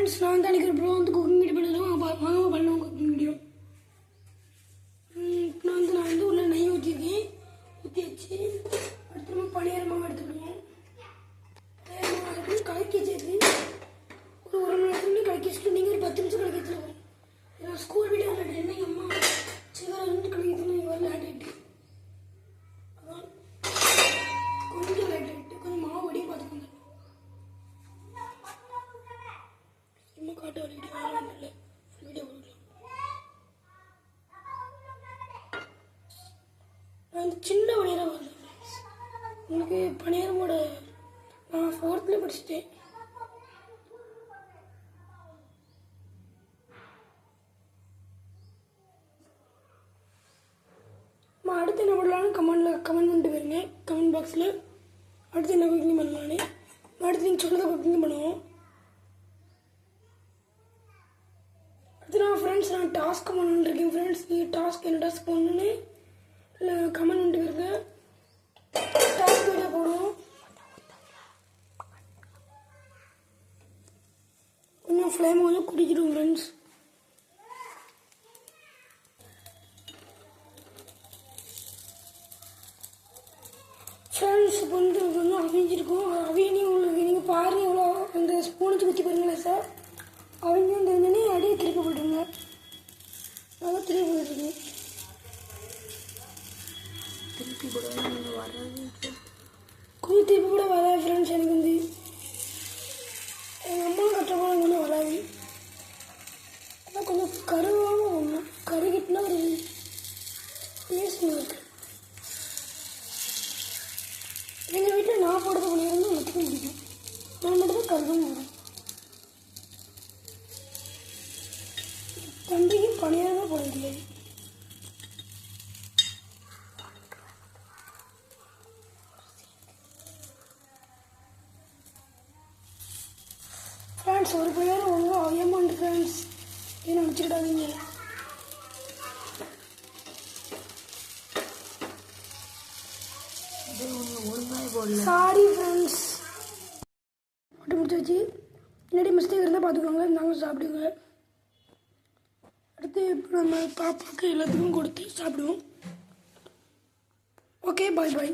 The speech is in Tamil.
ஃப்ரெண்ட்ஸ், நான் தான் அன்றைக்கி ப்ரோ வந்து குக்கிங் வீடியோ பண்ணுறோம். வாங்க பண்ணுவோம் குக்கிங் வீடியோ. இப்போ நான் வந்து உள்ள நெய் ஊற்றிருக்கேன். ஊற்றி வச்சு அடுத்து நம்ம பனியார மாவு எடுத்துக்கிடுவோம். பனியார மாவு கலக்கி வச்சுருக்கு. ஒரு மணி நேரத்துக்கு கலக்கி வச்சுட்டு நீங்கள் ஒரு 10 நிமிஷம் கலக்கி வச்சுருக்கோம். நான் ஸ்கூல் வீடியோ விளையாடுறேன். எங்கள் அம்மா சிவரை வந்து கலக்கி வச்சுருந்தேன். விளையாடிட்டு அதான் கொஞ்சம் விளையாடிட்டு கொஞ்சம் மாவு வடியும் பார்த்துக்கோங்க. இன்னும் காட்ட வீடியோ இல்லை வீடியோ கொடுக்கலாம். நான் வந்து சின்ன பணியாரம் வந்தேன். உங்களுக்கு பணியாரமோட நான் 4th படிச்சுட்டேன். அடுத்து என்ன பண்ணலான்னு கமெண்ட் பண்ணிட்டு போயிருங்க. கமெண்ட் பாக்ஸில் அடுத்து என்ன குக்கிங் பண்ணலான்னு. அடுத்து நீங்கள் சொன்னதை குக்கிங் பண்ணுவோம். அடுத்து நான் டாஸ்க் பண்ணிட்டுருக்கேன். ஃப்ரெண்ட்ஸ், நீங்கள் டாஸ்க் என்ன டாஸ்க் பண்ணணுன்னு இல்லை கமெண்ட் பண்ணிட்டு போயிருங்க. டாஸ்க் வீடியோ போடுவோம். கொஞ்சம் ஃப்ளேம் கொஞ்சம் குடிக்கிடும் ஃப்ரெண்ட்ஸ். ஃப்ரெண்ட்ஸ், இப்போ வந்து கொஞ்சம் அவிஞ்சிருக்கும். அவியனையும் உங்களுக்கு நீங்கள் பாருங்கள். எவ்வளோ அந்த ஸ்பூனுக்கு ஊற்றி பாருங்களேன் சார். அவங்க தெரிஞ்சோடனே அடியே திருப்பி போட்டுருங்க. நல்லா திருப்பி போட்டுருங்க. திருப்பி கூட வராது. கொஞ்சம் திருப்பி கூட வராது ஃப்ரெண்ட்ஸ். எனக்கு வந்து எங்கள் அம்மா கட்டப்போ ஒன்றும் வராது. ஆனால் கொஞ்சம் கருவாகவும் ஒன்றும் கருகிட்டுனா ஒரு டேஸ்ட் இருக்குது. எங்கள் வீட்டில் நான் போடுறது பணியாரம் தான் மட்டும் பிடிக்கும். நான் மட்டும் தான் கருதும் வரும். தம்பிக்கு பணியாரம் தான் போட முடியாது. ஃப்ரெண்ட்ஸ், ஒரு பணியாரம் ஒழுங்காக அவியமாண்டு ஃப்ரெண்ட்ஸ். ஏன்னு நினச்சிக்கிட்டாதீங்க. Sorry friends. போட்டு முடிச்சாச்சு. இல்லாட்டி மிஸ்டேக் இருந்தால் பார்த்துக்கோங்க. நாங்கள் சாப்பிடுவோங்க. அடுத்து இப்போ நம்ம பாப்பாவுக்கு எல்லாத்துக்கும் கொடுத்து சாப்பிடுவோம். ஓகே, பாய் பாய்.